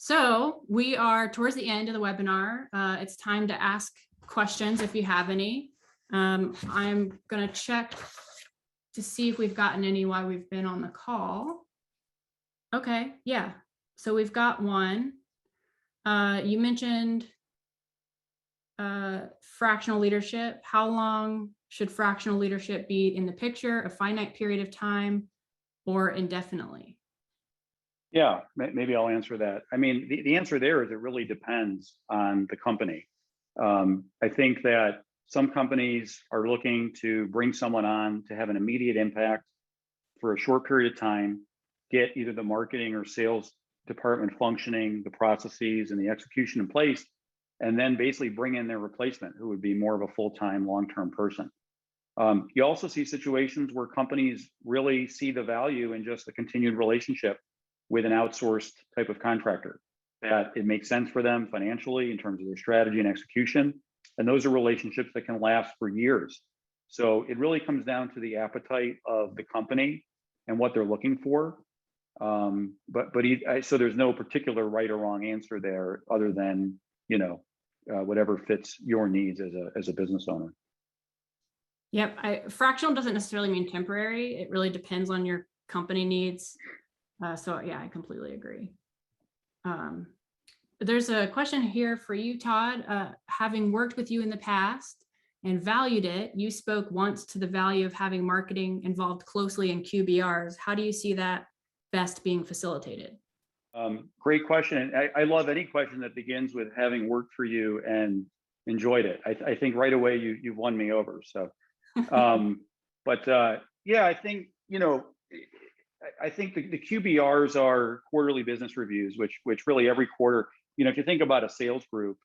So we are towards the end of the webinar. It's time to ask questions if you have any. I'm going to check to see if we've gotten any while we've been on the call. Okay, yeah. So we've got one. You mentioned fractional leadership. How long should fractional leadership be in the picture? A finite period of time or indefinitely? Yeah, maybe I'll answer that. I mean, the answer there is it really depends on the company. I think that some companies are looking to bring someone on to have an immediate impact for a short period of time, get either the marketing or sales department functioning, the processes and the execution in place, and then basically bring in their replacement, who would be more of a full-time, long-term person. You also see situations where companies really see the value in just a continued relationship with an outsourced type of contractor, that it makes sense for them financially in terms of their strategy and execution. And those are relationships that can last for years. So it really comes down to the appetite of the company and what they're looking for. So there's no particular right or wrong answer there other than, whatever fits your needs as a business owner. Yep, fractional doesn't necessarily mean temporary. It really depends on your company needs. So yeah, I completely agree. There's a question here for you, Todd. Having worked with you in the past and valued it, you spoke once to the value of having marketing involved closely in QBRs. How do you see that best being facilitated? Great question. I love any question that begins with having worked for you and enjoyed it. I think right away you've won me over. So, yeah, I think, I think the QBRs are quarterly business reviews, which really every quarter, if you think about a sales group,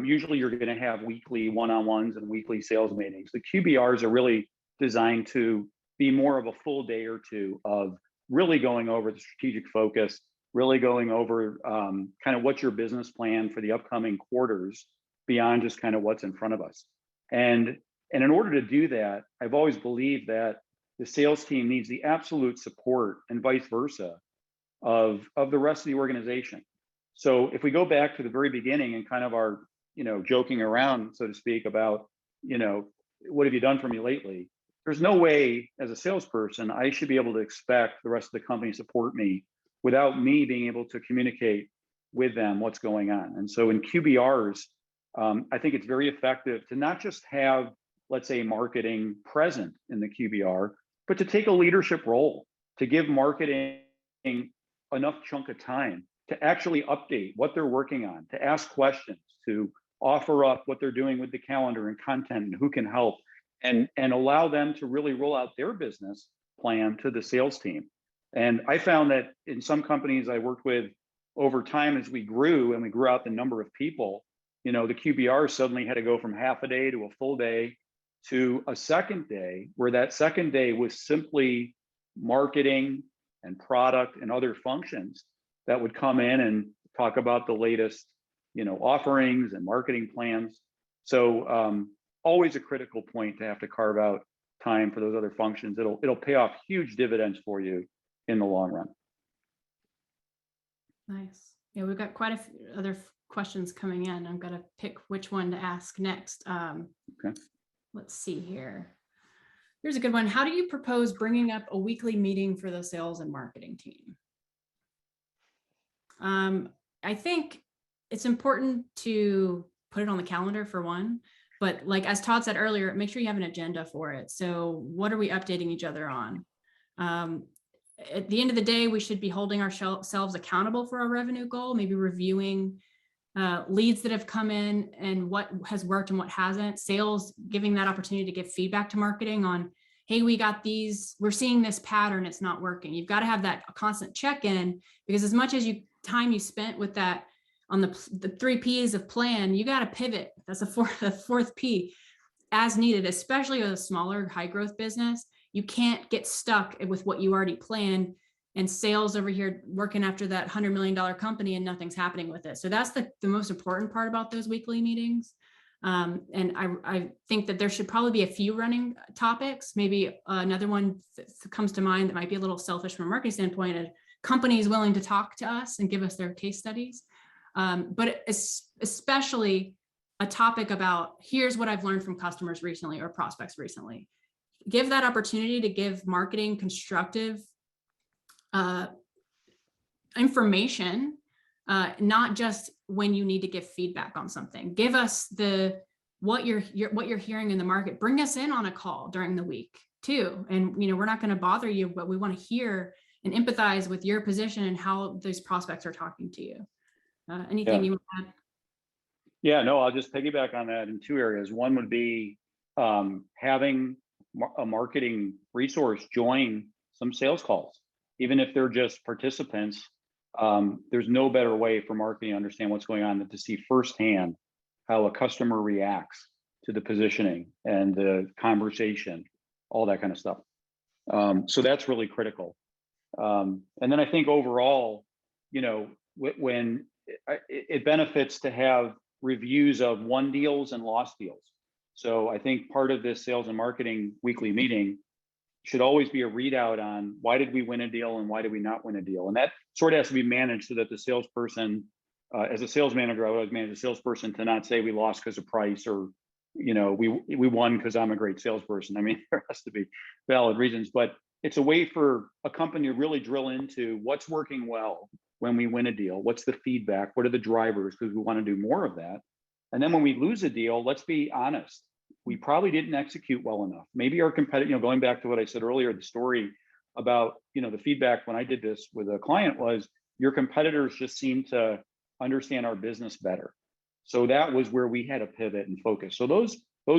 usually you're going to have weekly one-on-ones and weekly sales meetings. The QBRs are really designed to be more of a full day or two of really going over the strategic focus, really going over kind of what's your business plan for the upcoming quarters beyond just kind of what's in front of us. And in order to do that, I've always believed that the sales team needs the absolute support and vice versa of the rest of the organization. So if we go back to the very beginning and kind of our, joking around, so to speak, about, what have you done for me lately? There's no way as a salesperson, I should be able to expect the rest of the company to support me without me being able to communicate with them what's going on. And so in QBRs, I think it's very effective to not just have, let's say, marketing present in the QBR, but to take a leadership role, to give marketing enough chunk of time to actually update what they're working on, to ask questions, to offer up what they're doing with the calendar and content and who can help, and allow them to really roll out their business plan to the sales team. And I found that in some companies I worked with over time, as we grew and we grew out the number of people, the QBR suddenly had to go from half a day to a full day to a second day, where that second day was simply marketing and product and other functions that would come in and talk about the latest, offerings and marketing plans. So always a critical point to have to carve out time for those other functions. It'll pay off huge dividends for you in the long run. Nice. Yeah, we've got quite a few other questions coming in. I'm going to pick which one to ask next. Okay. Let's see here. Here's a good one. How do you propose bringing up a weekly meeting for the sales and marketing team? I think it's important to put it on the calendar for one, but like, as Todd said earlier, make sure you have an agenda for it. So what are we updating each other on? At the end of the day, we should be holding ourselves accountable for our revenue goal, maybe reviewing leads that have come in and what has worked and what hasn't. Sales, giving that opportunity to give feedback to marketing on, hey, we got these, we're seeing this pattern, it's not working. You've got to have that constant check-in, because as much as time you spent with that on the 3 P's of plan, you got to pivot. That's the fourth P as needed, especially with a smaller high growth business. You can't get stuck with what you already planned, and sales over here working after that $100 million company and nothing's happening with it. So that's the most important part about those weekly meetings. And I think that there should probably be a few running topics. Maybe another one that comes to mind that might be a little selfish from a marketing standpoint, companies willing to talk to us and give us their case studies. But especially a topic about, here's what I've learned from customers recently or prospects recently. Give that opportunity to give marketing constructive information, not just when you need to give feedback on something. Give us what you're hearing in the market. Bring us in on a call during the week too. And we're not going to bother you, but we want to hear and empathize with your position and how those prospects are talking to you. Anything you want to add? Yeah, no, I'll just piggyback on that in two areas. One would be having a marketing resource join some sales calls, even if they're just participants. There's no better way for marketing to understand what's going on than to see firsthand how a customer reacts to the positioning and the conversation, all that kind of stuff. So that's really critical. And then I think overall, when it benefits to have reviews of won deals and lost deals. So I think part of this sales and marketing weekly meeting should always be a readout on why did we win a deal and why did we not win a deal. And that sort of has to be managed so that the salesperson, as a sales manager, I would always manage a salesperson to not say we lost because of price or, we won because I'm a great salesperson. I mean, there has to be valid reasons, but it's a way for a company to really drill into what's working well when we win a deal. What's the feedback? What are the drivers? Because we want to do more of that. And then when we lose a deal, let's be honest. We probably didn't execute well enough. Maybe our competitor, going back to what I said earlier, the story about, the feedback when I did this with a client was your competitors just seem to understand our business better. So that was where we had to pivot and focus. So those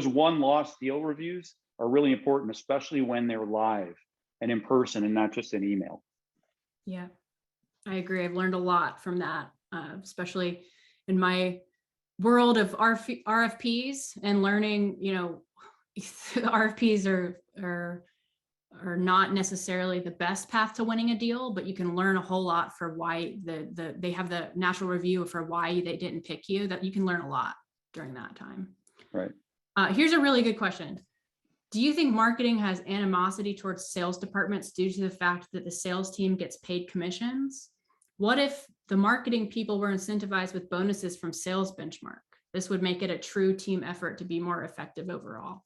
won-loss deal reviews are really important, especially when they're live and in person and not just an email. Yeah, I agree. I've learned a lot from that, especially in my world of RFPs and learning, RFPs are not necessarily the best path to winning a deal, but you can learn a whole lot for why they have the natural review for why they didn't pick you. That you can learn a lot during that time. Right. Here's a really good question. Do you think marketing has animosity towards sales departments due to the fact that the sales team gets paid commissions? What if the marketing people were incentivized with bonuses from sales benchmark? This would make it a true team effort to be more effective overall.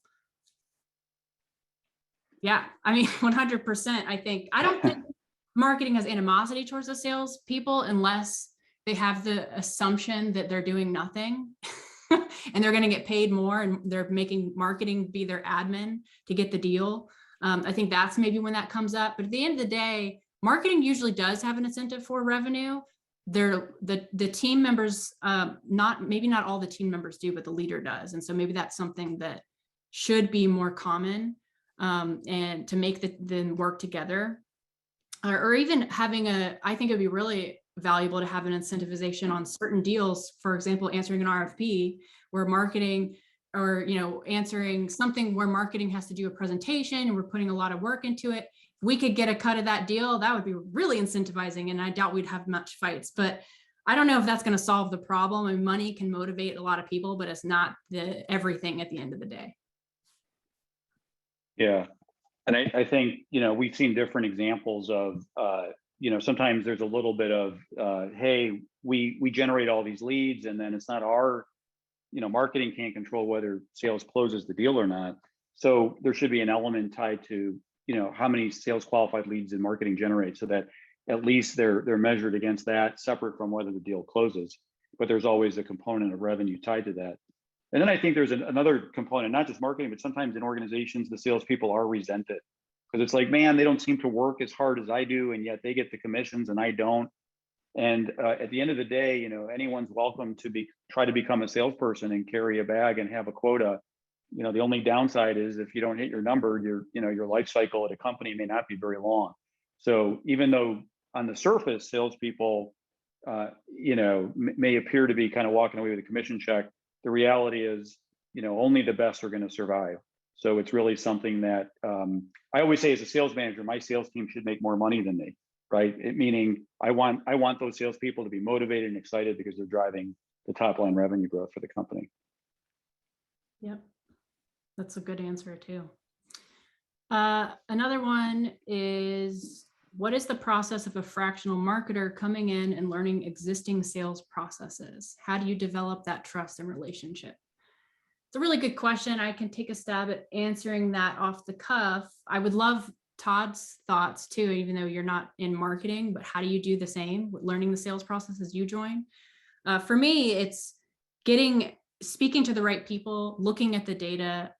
Yeah, I mean, 100%. I don't think marketing has animosity towards the sales people unless they have the assumption that they're doing nothing and they're going to get paid more and they're making marketing be their admin to get the deal. I think that's maybe when that comes up. But at the end of the day, marketing usually does have an incentive for revenue. The team members, maybe not all the team members do, but the leader does. And so maybe that's something that should be more common, and to make them work together, or even having I think it'd be really valuable to have an incentivization on certain deals. For example, answering an RFP where marketing, or answering something where marketing has to do a presentation and we're putting a lot of work into it. If we could get a cut of that deal, that would be really incentivizing, and I doubt we'd have much fights. But I don't know if that's going to solve the problem. I mean, money can motivate a lot of people, but it's not everything at the end of the day. Yeah. And I think, we've seen different examples of, sometimes there's a little bit of, hey, we generate all these leads and then it's not our, marketing can't control whether sales closes the deal or not. So there should be an element tied to, how many sales qualified leads in marketing generate, so that at least they're measured against that, separate from whether the deal closes. But there's always a component of revenue tied to that. And then I think there's another component, not just marketing, but sometimes in organizations, the salespeople are resented because it's like, man, they don't seem to work as hard as I do, and yet they get the commissions and I don't. And at the end of the day, anyone's welcome to try to become a salesperson and carry a bag and have a quota. The only downside is if you don't hit your number, your life cycle at a company may not be very long. So even though on the surface, salespeople, may appear to be kind of walking away with a commission check, the reality is, only the best are going to survive. So it's really something that I always say as a sales manager, my sales team should make more money than me, right? Meaning I want those salespeople to be motivated and excited because they're driving the top line revenue growth for the company. Yep. That's a good answer too. Another one is, What is the process of a fractional marketer coming in and learning existing sales processes? How do you develop that trust and relationship? It's a really good question. I can take a stab at answering that off the cuff. I would love Todd's thoughts too, even though you're not in marketing, but how do you do the same with learning the sales process as you join? For me, it's speaking to the right people, looking at the data,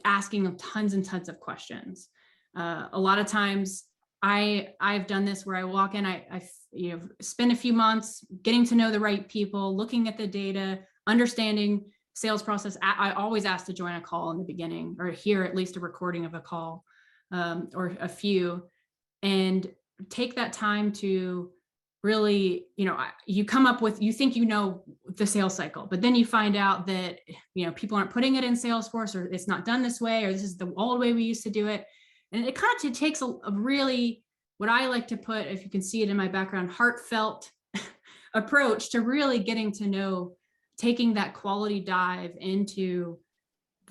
asking them tons and tons of questions. A lot of times I've done this where I walk in, I spend a few months getting to know the right people, looking at the data, understanding sales process. I always ask to join a call in the beginning or hear at least a recording of a call or a few, and take that time to really, you come up with, you think the sales cycle, but then you find out that, people aren't putting it in Salesforce, or it's not done this way, or this is the old way we used to do it. And it kind of takes a really, what I like to put, if you can see it in my background, heartfelt approach to really getting to know, taking that quality dive into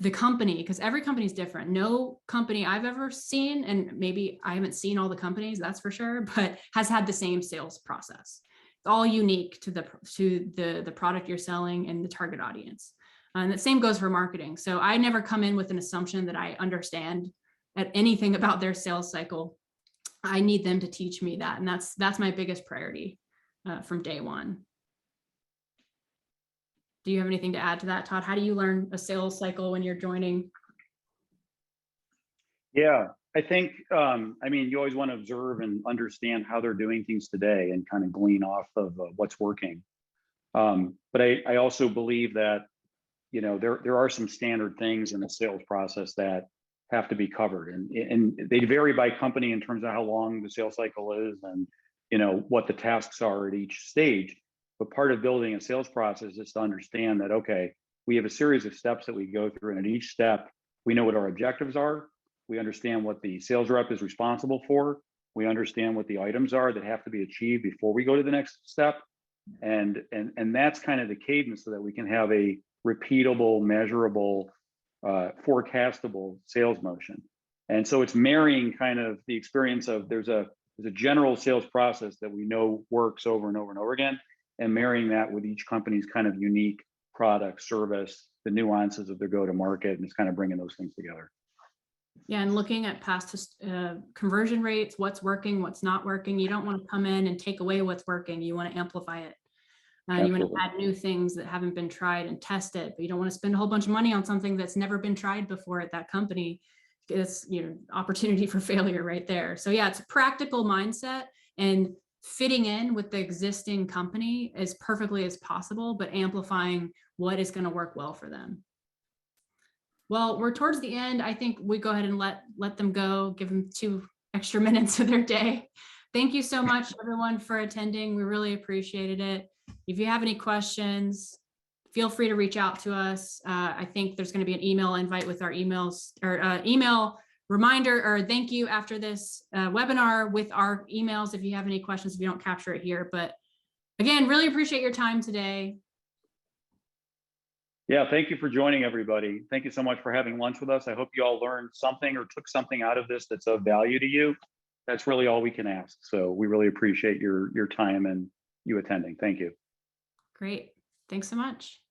the company, because every company is different. No company I've ever seen, and maybe I haven't seen all the companies, that's for sure, but has had the same sales process. It's all unique to the product you're selling and the target audience. And the same goes for marketing. So I never come in with an assumption that I understand at anything about their sales cycle. I need them to teach me that. And that's my biggest priority from day one. Do you have anything to add to that, Todd? How do you learn a sales cycle when you're joining? Yeah, I think, you always want to observe and understand how they're doing things today and kind of glean off of what's working. But I also believe that, there are some standard things in the sales process that have to be covered, and they vary by company in terms of how long the sales cycle is and, what the tasks are at each stage. But part of building a sales process is to understand that, okay, we have a series of steps that we go through, and at each step, we know what our objectives are. We understand what the sales rep is responsible for. We understand what the items are that have to be achieved before we go to the next step. And that's kind of the cadence so that we can have a repeatable, measurable, forecastable sales motion. And so it's marrying kind of the experience of there's a general sales process that we know works over and over and over again, and marrying that with each company's kind of unique product, service, the nuances of their go-to-market, and it's kind of bringing those things together. Yeah, and looking at past conversion rates, what's working, what's not working. You don't want to come in and take away what's working. You want to amplify it. You want to add new things that haven't been tried and test it, but you don't want to spend a whole bunch of money on something that's never been tried before at that company. It's opportunity for failure right there. So yeah, it's a practical mindset and fitting in with the existing company as perfectly as possible, but amplifying what is going to work well for them. Well, we're towards the end. I think we go ahead and let them go, give them 2 extra minutes of their day. Thank you so much, everyone, for attending. We really appreciated it. If you have any questions, feel free to reach out to us. I think there's going to be an email invite with our emails, or email reminder or thank you after this webinar with our emails if you have any questions, if you don't capture it here. But again, really appreciate your time today. Yeah, thank you for joining, everybody. Thank you so much for having lunch with us. I hope you all learned something or took something out of this that's of value to you. That's really all we can ask. So we really appreciate your time and you attending. Thank you. Great. Thanks so much.